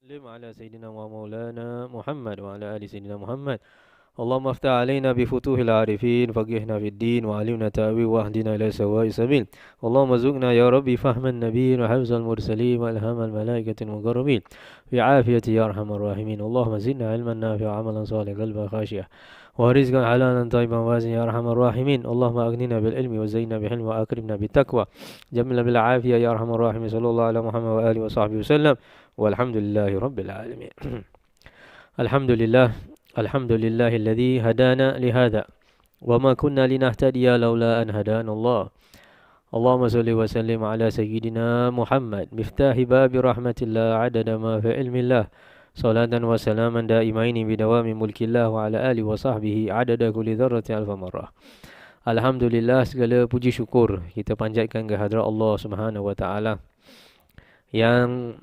وسلم على سيدنا ومولانا محمد وعلى آل سيدنا محمد. اللهم افتح علينا بفتوح العارفين، فقهنا في الدين وعلمنا تأويل واهدنا إلى سواء السبيل. اللهم ارزقنا يا ربي فهم النبيين وحفظ المرسلين والهام الملائكة المقربين في عافية يا أرحم الراحمين. اللهم زدنا علما نافعا وعملا صالحا قلبا خاشعا ورزقا حلالا طيبا واسعا يا أرحم الراحمين. اللهم أغننا بالعلم وزينا بالحلم وأكرمنا بالتقوى جملنا بالعافية يا أرحم الراحمين. صلى الله على محمد وآله وصحبه وسلم والحمد لله رب العالمين. الحمد لله. الحمد لله الذي هدانا لهذا وما كنا لنهتدي لولا أن هدانا الله. اللهم صل وسلم على سيدنا محمد مفتاح باب رحمة الله عدد ما في علم الله، صلاة وسلاما دائمين بدوام ملك الله وعلى آله وصحبه عدد كل ذرة ألف مرة. Alhamdulillah, segala puji syukur kita panjatkan kehadrat Allah Subhanahu wa taala yang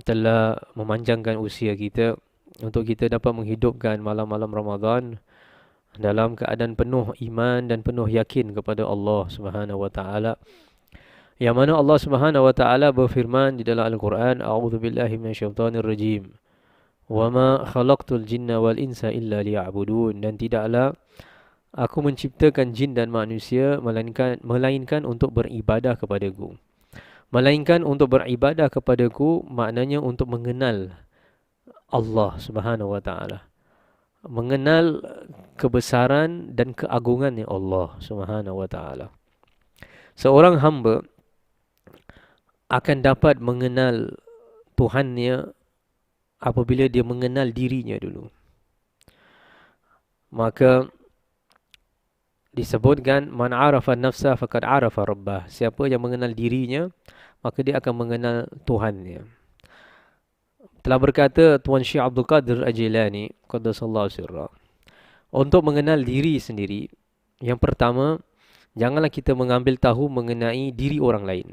telah memanjangkan usia kita untuk kita dapat menghidupkan malam-malam Ramadan dalam keadaan penuh iman dan penuh yakin kepada Allah Subhanahu wa taala. Yang mana Allah Subhanahu wa taala berfirman di dalam Al-Quran, A'udzubillahi minasyaitonir rajim. Wa ma khalaqtul jinna wal insa illa liya'budun, dan tidaklah aku menciptakan jin dan manusia melainkan untuk beribadah kepadaku. Melainkan untuk beribadah kepadaku maknanya untuk mengenal Allah Subhanahu wa taala. Mengenal kebesaran dan keagungannya Allah Subhanahu wa taala. Seorang hamba akan dapat mengenal Tuhannya apabila dia mengenal dirinya dulu. Maka disebutkan man arafa nafsa faqad arafa rabbah. Siapa yang mengenal dirinya, maka dia akan mengenal Tuhannya. Telah berkata Tuan Syekh Abdul Qadir Al-Jilani qaddasallahu sirra, untuk mengenal diri sendiri, yang pertama, janganlah kita mengambil tahu mengenai diri orang lain.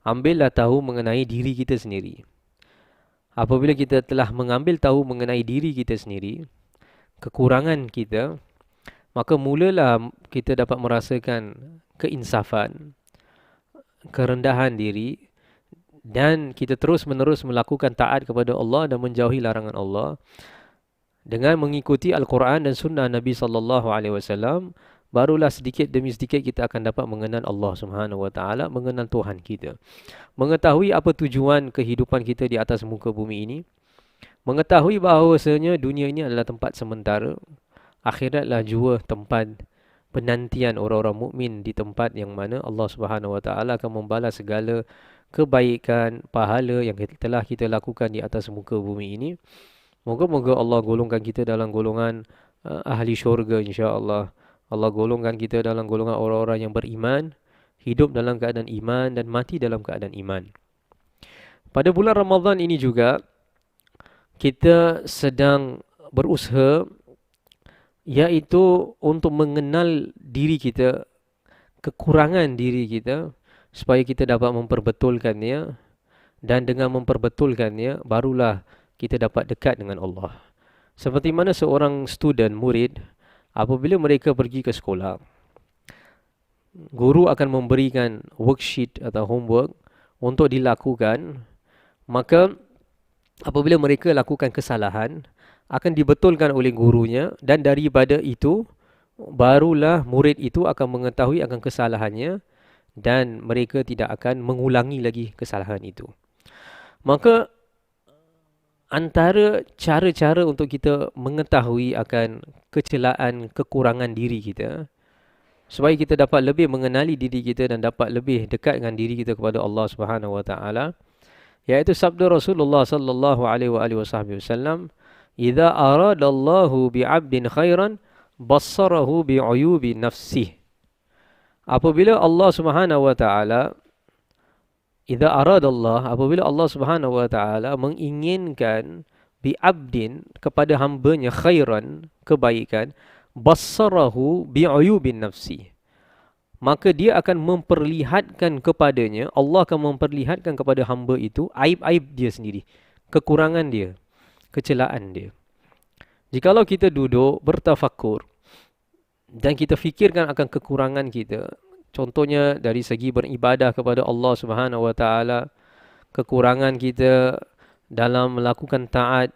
Ambillah tahu mengenai diri kita sendiri. Apabila kita telah mengambil tahu mengenai diri kita sendiri, kekurangan kita, maka mulalah kita dapat merasakan keinsafan, kerendahan diri, dan kita terus-menerus melakukan taat kepada Allah dan menjauhi larangan Allah dengan mengikuti Al-Quran dan Sunnah Nabi sallallahu alaihi wasallam. Barulah sedikit demi sedikit kita akan dapat mengenal Allah Subhanahu wa taala, mengenal Tuhan kita, mengetahui apa tujuan kehidupan kita di atas muka bumi ini, mengetahui bahawasanya dunia ini adalah tempat sementara. Akhiratlah jua tempat penantian orang-orang mukmin, di tempat yang mana Allah Subhanahu wa taala akan membalas segala kebaikan, pahala yang telah kita lakukan di atas muka bumi ini. Moga-moga Allah golongkan kita dalam golongan ahli syurga insya-Allah. Allah golongkan kita dalam golongan orang-orang yang beriman, hidup dalam keadaan iman dan mati dalam keadaan iman. Pada bulan Ramadan ini juga kita sedang berusaha, iaitu untuk mengenal diri kita, kekurangan diri kita, supaya kita dapat memperbetulkannya, dan dengan memperbetulkannya barulah kita dapat dekat dengan Allah. Seperti mana seorang student, murid, apabila mereka pergi ke sekolah, guru akan memberikan worksheet atau homework untuk dilakukan. Maka apabila mereka lakukan kesalahan, akan dibetulkan oleh gurunya, dan daripada itu barulah murid itu akan mengetahui akan kesalahannya dan mereka tidak akan mengulangi lagi kesalahan itu. Maka antara cara-cara untuk kita mengetahui akan kecelaan, kekurangan diri kita, supaya kita dapat lebih mengenali diri kita dan dapat lebih dekat dengan diri kita kepada Allah Subhanahu wa taala, iaitu sabda Rasulullah sallallahu alaihi wasallam, "Idza aradallahu bi'abdin khairan bassarahu bi'uyubi nafsih." Apabila Allah Subhanahu wa taala, idza aradallah, apabila Allah Subhanahu wa taala menginginkan bi'abdin, kepada hambanya, khairan, kebaikan, bassarahu bi'uyubi nafsih, maka dia akan memperlihatkan kepadanya, Allah akan memperlihatkan kepada hamba itu aib-aib dia sendiri, kekurangan dia, kecelaan dia. Jikalau kita duduk bertafakur dan kita fikirkan akan kekurangan kita, contohnya dari segi beribadah kepada Allah Subhanahu wa taala, kekurangan kita dalam melakukan taat,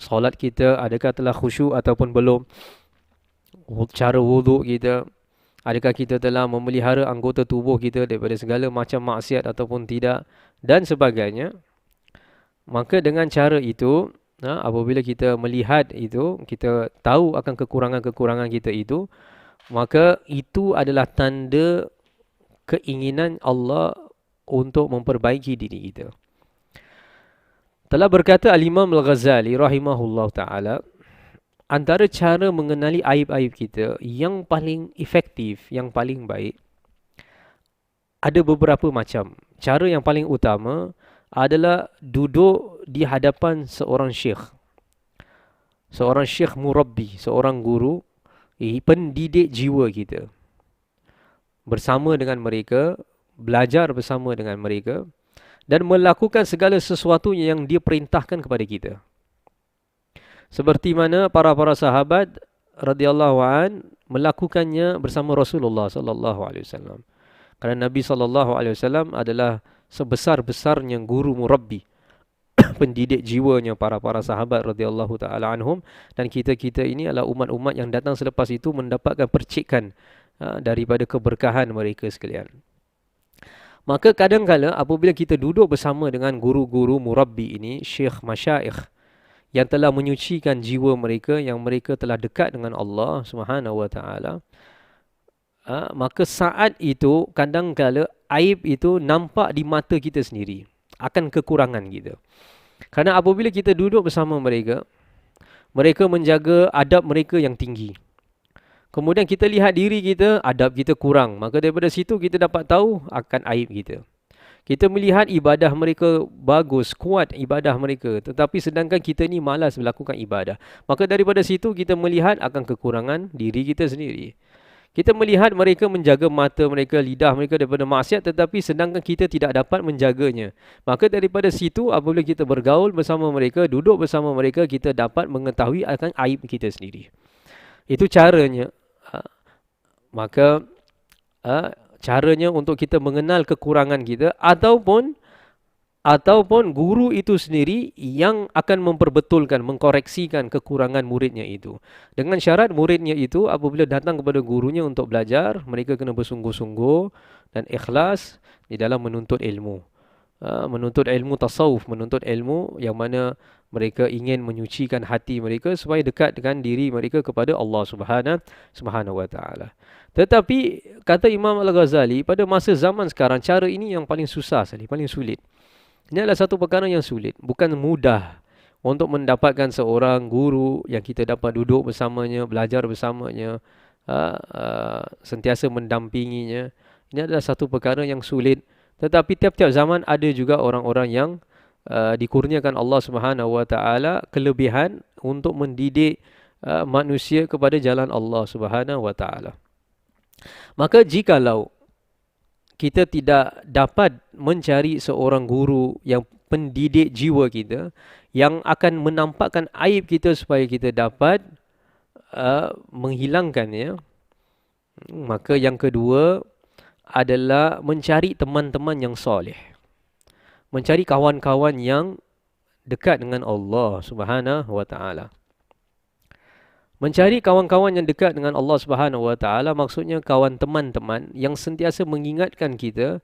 solat kita adakah telah khusyuk ataupun belum, cara wuduk kita, adakah kita telah memelihara anggota tubuh kita daripada segala macam maksiat ataupun tidak, dan sebagainya. Maka dengan cara itu, apabila kita melihat itu, kita tahu akan kekurangan-kekurangan kita itu, maka itu adalah tanda keinginan Allah untuk memperbaiki diri kita. Telah berkata Al-Imam Al-Ghazali rahimahullah ta'ala, antara cara mengenali aib-aib kita yang paling efektif, yang paling baik, ada beberapa macam. Cara yang paling utama adalah duduk di hadapan seorang syekh. Seorang syekh murabbi, seorang guru, pendidik jiwa kita. Bersama dengan mereka, belajar bersama dengan mereka, dan melakukan segala sesuatu yang dia perintahkan kepada kita. Seperti mana para sahabat radhiyallahu an melakukannya bersama Rasulullah sallallahu alaihi wasallam. Kerana Nabi sallallahu alaihi wasallam adalah sebesar-besarnya guru murabbi, pendidik jiwanya para sahabat radhiyallahu taala anhum, dan kita ini adalah umat-umat yang datang selepas itu mendapatkan percikan daripada keberkahan mereka sekalian. Maka kadang-kala apabila kita duduk bersama dengan guru-guru murabbi ini, syekh masyaikh yang telah menyucikan jiwa mereka, yang mereka telah dekat dengan Allah Subhanahu wa taala, maka saat itu kadang-kala aib itu nampak di mata kita sendiri, akan kekurangan kita. Kerana apabila kita duduk bersama mereka, mereka menjaga adab mereka yang tinggi. Kemudian kita lihat diri kita, adab kita kurang. Maka daripada situ kita dapat tahu akan aib kita. Kita melihat ibadah mereka bagus, kuat ibadah mereka. Tetapi sedangkan kita ni malas melakukan ibadah. Maka daripada situ kita melihat akan kekurangan diri kita sendiri. Kita melihat mereka menjaga mata mereka, lidah mereka daripada maksiat, tetapi sedangkan kita tidak dapat menjaganya. Maka daripada situ apabila kita bergaul bersama mereka, duduk bersama mereka, kita dapat mengetahui akan aib kita sendiri. Itu caranya. Maka caranya untuk kita mengenal kekurangan kita, ataupun guru itu sendiri yang akan memperbetulkan, mengkoreksikan kekurangan muridnya itu. Dengan syarat muridnya itu apabila datang kepada gurunya untuk belajar, mereka kena bersungguh-sungguh dan ikhlas di dalam menuntut ilmu. Menuntut ilmu tasawuf, menuntut ilmu yang mana mereka ingin menyucikan hati mereka supaya dekat dengan diri mereka kepada Allah Subhanahu wa taala. Tetapi kata Imam Al-Ghazali, pada masa zaman sekarang cara ini yang paling susah sekali, paling sulit. Ini adalah satu perkara yang sulit, bukan mudah untuk mendapatkan seorang guru yang kita dapat duduk bersamanya, belajar bersamanya, sentiasa mendampinginya. Ini adalah satu perkara yang sulit. Tetapi tiap-tiap zaman ada juga orang-orang yang dikurniakan Allah Subhanahu wa taala kelebihan untuk mendidik manusia kepada jalan Allah Subhanahu wa taala. Maka jikalau kita tidak dapat mencari seorang guru yang pendidik jiwa kita, yang akan menampakkan aib kita supaya kita dapat menghilangkannya, maka yang kedua adalah mencari teman-teman yang soleh. Mencari kawan-kawan yang dekat dengan Allah Subhanahu wa taala. Mencari kawan-kawan yang dekat dengan Allah Subhanahu wa taala maksudnya kawan teman-teman yang sentiasa mengingatkan kita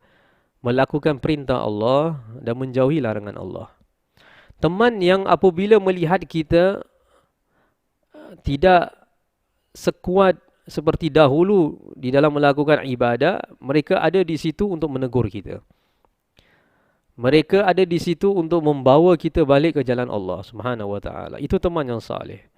melakukan perintah Allah dan menjauhi larangan Allah. Teman yang apabila melihat kita tidak sekuat seperti dahulu di dalam melakukan ibadah, mereka ada di situ untuk menegur kita. Mereka ada di situ untuk membawa kita balik ke jalan Allah Subhanahu wa taala. Itu teman yang saleh.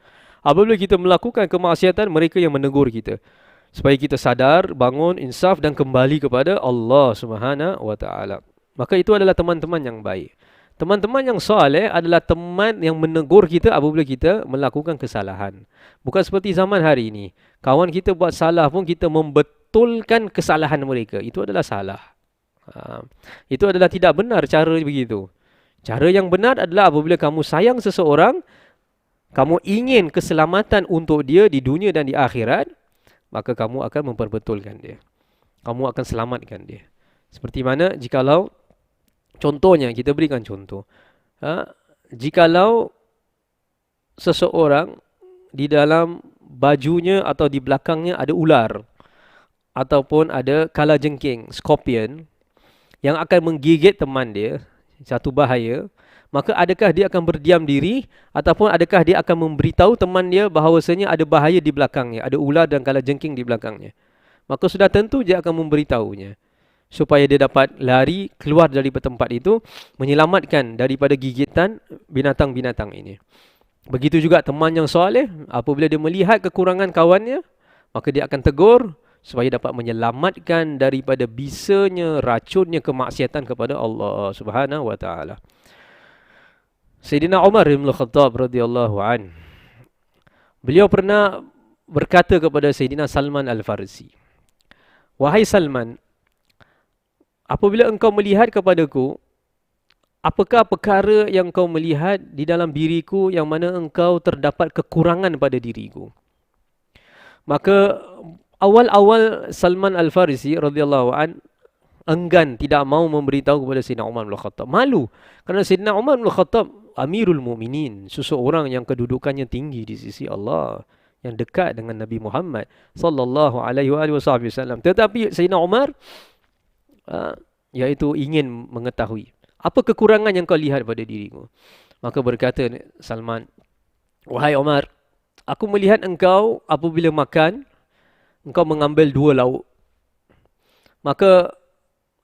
Apabila kita melakukan kemaksiatan, mereka yang menegur kita supaya kita sadar, bangun, insaf dan kembali kepada Allah Subhanahu wa taala. Maka itu adalah teman-teman yang baik. Teman-teman yang soleh adalah teman yang menegur kita apabila kita melakukan kesalahan. Bukan seperti zaman hari ini. Kawan kita buat salah pun kita membetulkan kesalahan mereka. Itu adalah salah. Itu adalah tidak benar cara begitu. Cara yang benar adalah apabila kamu sayang seseorang, kamu ingin keselamatan untuk dia di dunia dan di akhirat, maka kamu akan memperbetulkan dia. Kamu akan selamatkan dia. Seperti mana jikalau, contohnya, kita berikan contoh. Jikalau seseorang di dalam bajunya atau di belakangnya ada ular ataupun ada kalajengking, scorpion yang akan menggigit teman dia, satu bahaya, maka adakah dia akan berdiam diri ataupun adakah dia akan memberitahu teman dia bahawasanya ada bahaya di belakangnya, ada ular dan kalajengking di belakangnya? Maka sudah tentu dia akan memberitahunya supaya dia dapat lari keluar dari tempat itu, menyelamatkan daripada gigitan binatang-binatang ini. Begitu juga teman yang soleh, apabila dia melihat kekurangan kawannya, maka dia akan tegur supaya dapat menyelamatkan daripada bisanya, racunnya kemaksiatan kepada Allah Subhanahu wa taala. Sayyidina Umar bin Khattab radhiyallahu an, beliau pernah berkata kepada Sayyidina Salman Al-Farisi, "Wahai Salman, apabila engkau melihat kepadaku, apakah perkara yang kau melihat di dalam diriku yang mana engkau terdapat kekurangan pada diriku?" Maka awal-awal Salman Al-Farisi radhiyallahu an enggan, tidak mau memberitahu kepada Sayyidina Umar bin Khattab. Malu kerana Sayyidina Umar bin Khattab Amirul Mukminin, seseorang yang kedudukannya tinggi di sisi Allah, yang dekat dengan Nabi Muhammad sallallahu alaihi wasallam. Tetapi Sayyidina Umar iaitu ingin mengetahui apa kekurangan yang kau lihat pada diriku. Maka berkata Salman, "Wahai Umar, aku melihat engkau apabila makan, engkau mengambil 2 lauk. Maka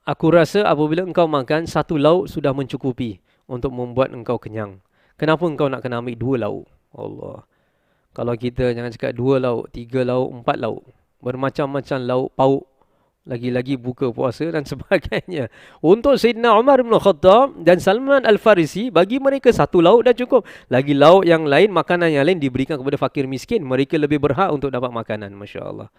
aku rasa apabila engkau makan, 1 lauk sudah mencukupi untuk membuat engkau kenyang. Kenapa engkau nak kena ambil 2 lauk?" Allah. Kalau kita jangan cakap 2 lauk, 3 lauk, 4 lauk. Bermacam-macam lauk pauk. Lagi-lagi buka puasa dan sebagainya. Untuk Sayyidina Umar bin Khattab dan Salman Al-Farisi, bagi mereka 1 lauk dah cukup. Lagi lauk yang lain, makanan yang lain diberikan kepada fakir miskin. Mereka lebih berhak untuk dapat makanan. Masya Allah.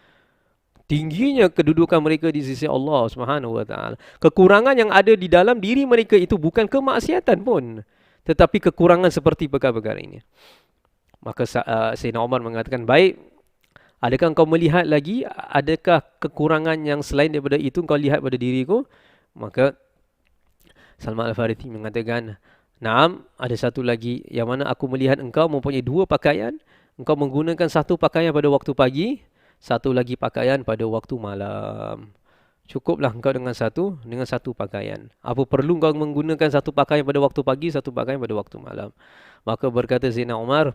Tingginya kedudukan mereka di sisi Allah Subhanahu wa taala. Kekurangan yang ada di dalam diri mereka itu bukan kemaksiatan pun, tetapi kekurangan seperti perkara-perkara ini. Maka Sayyidina Umar mengatakan, "Baik, adakah kau melihat lagi, adakah kekurangan yang selain daripada itu kau lihat pada diriku?" Maka Salman Al-Farisi mengatakan, "Naam, ada satu lagi, yang mana aku melihat engkau mempunyai 2 pakaian. Engkau menggunakan 1 pakaian pada waktu pagi, 1 lagi pakaian pada waktu malam. Cukuplah engkau dengan satu pakaian. Apa perlu engkau menggunakan 1 pakaian pada waktu pagi, 1 pakaian pada waktu malam?" Maka berkata Sayyidina Umar,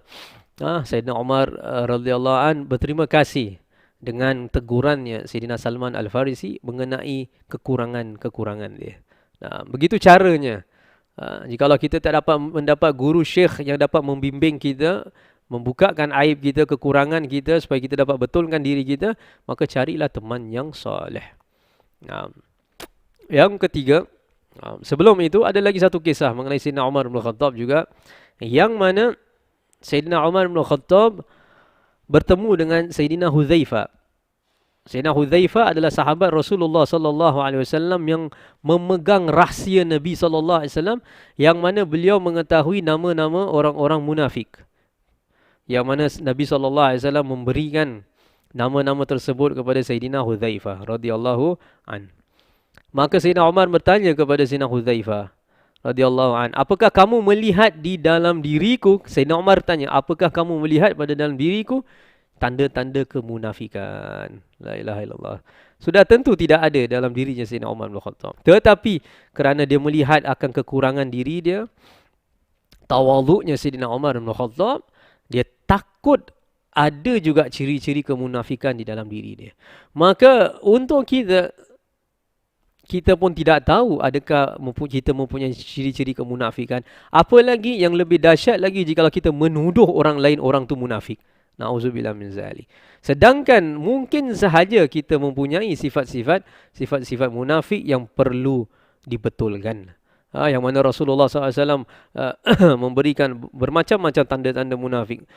Sayyidina Umar radhiyallahu an berterima kasih dengan tegurannya Sayyidina Salman Al-Farisi mengenai kekurangan-kekurangan dia. Nah, begitu caranya. Jikalau kita tak dapat mendapat guru syekh yang dapat membimbing kita, membukakan aib kita, kekurangan kita supaya kita dapat betulkan diri kita, maka carilah teman yang soleh. Yang ketiga, sebelum itu ada lagi satu kisah mengenai Sayyidina Umar bin Khattab juga, yang mana Sayyidina Umar bin Khattab bertemu dengan Sayyidina Hudzaifah. Sayyidina Hudzaifah adalah sahabat Rasulullah sallallahu alaihi wasallam yang memegang rahsia Nabi sallallahu alaihi wasallam, yang mana beliau mengetahui nama-nama orang-orang munafik. Yang mana Nabi sallallahu alaihi wasallam memberikan nama-nama tersebut kepada Sayyidina Hudzaifah radhiyallahu an. Maka Sayyidina Umar bertanya kepada Sayyidina Hudzaifah radhiyallahu an, "Apakah kamu melihat di dalam diriku?" Sayyidina Umar tanya, "Apakah kamu melihat pada dalam diriku tanda-tanda kemunafikan?" La ilaha illallah. Sudah tentu tidak ada dalam dirinya Sayyidina Umar bin Khattab. Tetapi kerana dia melihat akan kekurangan diri dia, tawaduknya Sayyidina Umar bin Khattab, dia takut ada juga ciri-ciri kemunafikan di dalam diri dia. Maka untuk kita pun tidak tahu adakah kita mempunyai ciri-ciri kemunafikan. Apa lagi yang lebih dahsyat lagi jika kita menuduh orang lain orang tu munafik. Na'udzubillah min zalik. Sedangkan mungkin sahaja kita mempunyai sifat-sifat munafik yang perlu dibetulkan. Yang mana Rasulullah SAW memberikan bermacam-macam tanda-tanda munafik.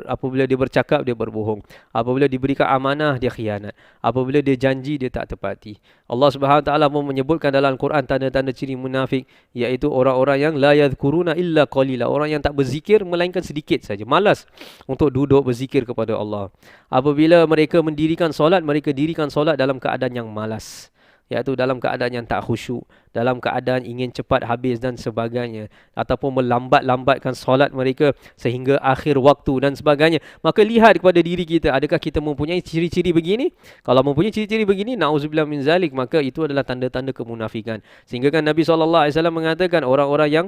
Apabila dia bercakap, dia berbohong. Apabila diberikan amanah, dia khianat. Apabila dia janji, dia tak tepati. Allah Subhanahu Wa Taala pun menyebutkan dalam Al-Quran tanda-tanda ciri munafik, iaitu orang-orang yang la yadhkuruna illa qalila, orang yang tak berzikir melainkan sedikit saja, malas untuk duduk berzikir kepada Allah. Apabila mereka mendirikan solat, mereka dirikan solat dalam keadaan yang malas. iaitu dalam keadaan yang tak khusyuk, dalam keadaan ingin cepat habis dan sebagainya, ataupun melambat-lambatkan solat mereka sehingga akhir waktu dan sebagainya. Maka lihat kepada diri kita, adakah kita mempunyai ciri-ciri begini? Kalau mempunyai ciri-ciri begini, na'udzubillah min zalik, maka itu adalah tanda-tanda kemunafikan. Sehingga kan Nabi SAW mengatakan orang-orang yang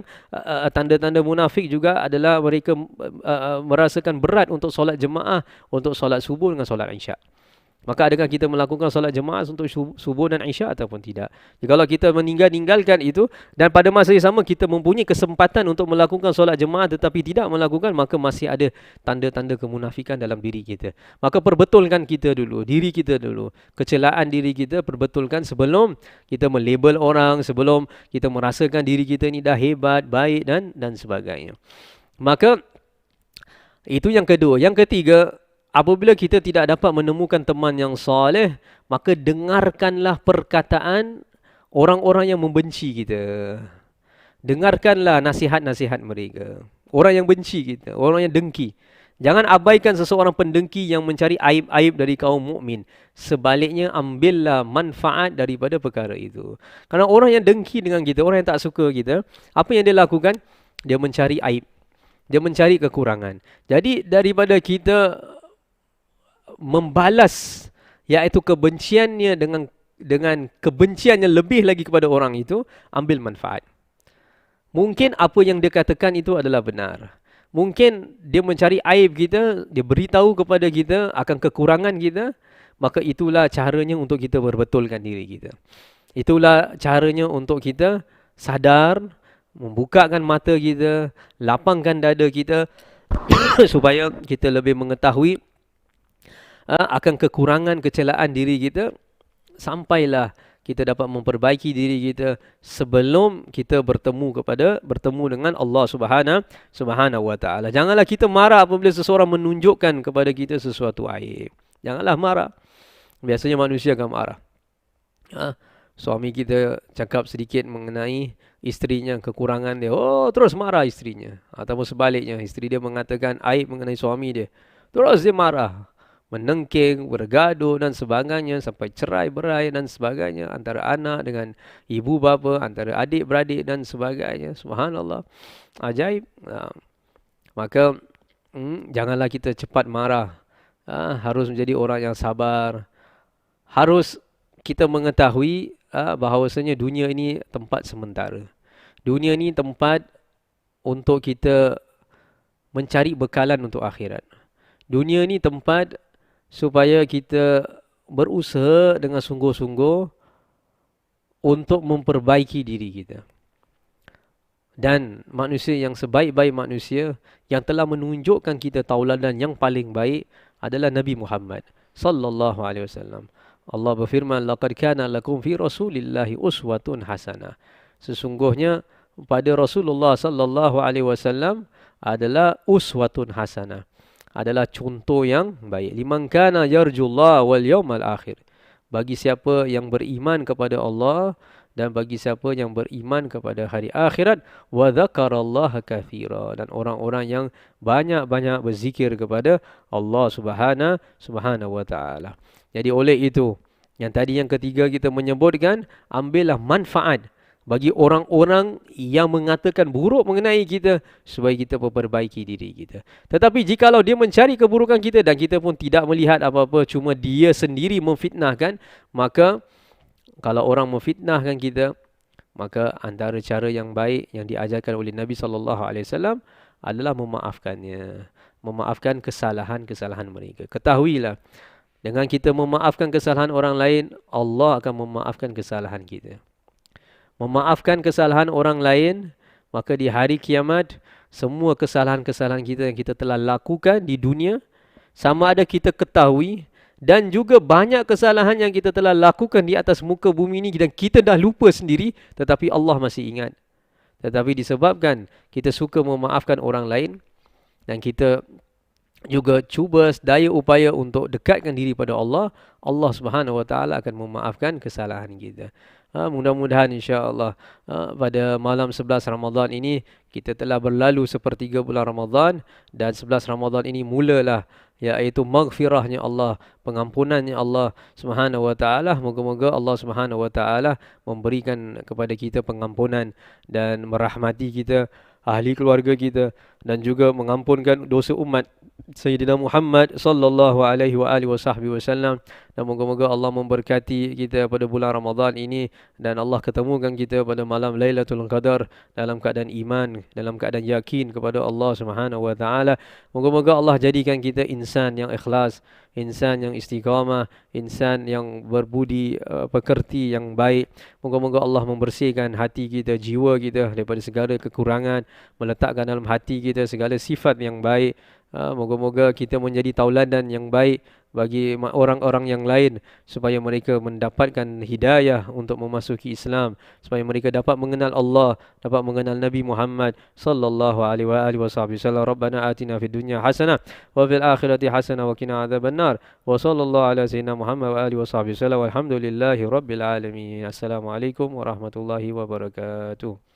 tanda-tanda munafik juga adalah mereka merasakan berat untuk solat jemaah, untuk solat subuh dengan solat isyak. Maka adakah kita melakukan solat jemaah untuk subuh dan isyak ataupun tidak? Jadi kalau kita meninggalkan itu dan pada masa yang sama kita mempunyai kesempatan untuk melakukan solat jemaah tetapi tidak melakukan, maka masih ada tanda-tanda kemunafikan dalam diri kita. Maka perbetulkan kita dulu, diri kita dulu. Kecelaan diri kita perbetulkan sebelum kita melabel orang, sebelum kita merasakan diri kita ni dah hebat, baik dan sebagainya. Maka itu yang kedua. Yang ketiga, apabila kita tidak dapat menemukan teman yang soleh, maka dengarkanlah perkataan orang-orang yang membenci kita. Dengarkanlah nasihat-nasihat mereka. Orang yang benci kita, orang yang dengki. Jangan abaikan seseorang pendengki yang mencari aib-aib dari kaum mukmin. Sebaliknya, ambillah manfaat daripada perkara itu. Kerana orang yang dengki dengan kita, orang yang tak suka kita, apa yang dia lakukan? Dia mencari aib. Dia mencari kekurangan. Jadi daripada kita membalas iaitu kebenciannya dengan kebencian yang lebih lagi kepada orang itu, ambil manfaat. Mungkin apa yang dia katakan itu adalah benar. Mungkin dia mencari aib kita, dia beritahu kepada kita akan kekurangan kita, maka itulah caranya untuk kita berbetulkan diri kita. Itulah caranya untuk kita sadar, membukakan mata kita, lapangkan dada kita supaya kita lebih mengetahui akan kekurangan, kecelaan diri kita, sampailah kita dapat memperbaiki diri kita sebelum kita bertemu dengan Allah Subhanahu wa taala. Janganlah kita marah apabila seseorang menunjukkan kepada kita sesuatu aib. Janganlah marah. Biasanya manusia akan marah. Suami kita cakap sedikit mengenai isterinya, kekurangan dia, terus marah isterinya. Ataupun sebaliknya, isteri dia mengatakan aib mengenai suami dia, terus dia marah, menengking, bergaduh dan sebagainya, sampai cerai-berai dan sebagainya, antara anak dengan ibu bapa, antara adik-beradik dan sebagainya. Subhanallah, ajaib. Maka janganlah kita cepat marah. Harus menjadi orang yang sabar. Harus kita mengetahui bahawasanya dunia ini tempat sementara. Dunia ini tempat untuk kita mencari bekalan untuk akhirat. Dunia ini tempat supaya kita berusaha dengan sungguh-sungguh untuk memperbaiki diri kita. Dan manusia yang sebaik-baik manusia yang telah menunjukkan kita tauladan yang paling baik adalah Nabi Muhammad sallallahu alaihi wasallam. Allah berfirman, laqad kana lakum fi rasulillahi uswatun hasanah. Sesungguhnya pada Rasulullah sallallahu alaihi wasallam adalah uswatun hasanah, adalah contoh yang baik. Liman kana yarjullah wal yawmal akhir. Bagi siapa yang beriman kepada Allah dan bagi siapa yang beriman kepada hari akhirat, wa dzakarallaha katsira, dan orang-orang yang banyak-banyak berzikir kepada Allah Subhanahu wa taala. Jadi oleh itu, yang tadi yang ketiga kita menyebutkan, ambillah manfaat bagi orang-orang yang mengatakan buruk mengenai kita supaya kita memperbaiki diri kita. Tetapi jikalau dia mencari keburukan kita dan kita pun tidak melihat apa-apa, cuma dia sendiri memfitnahkan, maka kalau orang memfitnahkan kita, maka antara cara yang baik yang diajarkan oleh Nabi SAW adalah memaafkannya. Memaafkan kesalahan-kesalahan mereka. Ketahuilah, dengan kita memaafkan kesalahan orang lain, Allah akan memaafkan kesalahan kita. Memaafkan kesalahan orang lain, maka di hari kiamat, semua kesalahan-kesalahan kita yang kita telah lakukan di dunia, sama ada kita ketahui, dan juga banyak kesalahan yang kita telah lakukan di atas muka bumi ini dan kita dah lupa sendiri, tetapi Allah masih ingat. Tetapi disebabkan kita suka memaafkan orang lain, dan kita juga cuba daya upaya untuk dekatkan diri pada Allah, Allah Subhanahu wa taala akan memaafkan kesalahan kita. Mudah-mudahan insya-Allah pada malam 11 Ramadan ini kita telah berlalu sepertiga bulan Ramadan, dan 11 Ramadan ini mulalah iaitu maghfirahnya Allah, pengampunannya Allah Subhanahu wa taala. Moga-moga Allah Subhanahu wa taala memberikan kepada kita pengampunan dan merahmati kita, ahli keluarga kita, dan juga mengampunkan dosa umat Sayyidina Muhammad sallallahu alaihi wa alihi wasallam. Dan moga-moga Allah memberkati kita pada bulan Ramadan ini, dan Allah ketemukan kita pada malam Lailatul Qadar dalam keadaan iman, dalam keadaan yakin kepada Allah Subhanahu wa taala. Moga-moga Allah jadikan kita insan yang ikhlas, insan yang istiqamah, insan yang berbudi pekerti yang baik. Moga-moga Allah membersihkan hati kita, jiwa kita daripada segala kekurangan, meletakkan dalam hati kita segala sifat yang baik. Moga-moga kita menjadi tauladan yang baik bagi orang-orang yang lain, supaya mereka mendapatkan hidayah untuk memasuki Islam, supaya mereka dapat mengenal Allah, dapat mengenal Nabi Muhammad sallallahu alaihi wa alihi wasallam. Rabbana atina fid dunya hasanah wa fil akhirati hasanah wa qina adzabannar. Wa sallallahu ala sayyidina Muhammad wa alihi wasallam. Walhamdulillahi rabbil alamin. Assalamualaikum warahmatullahi wabarakatuh.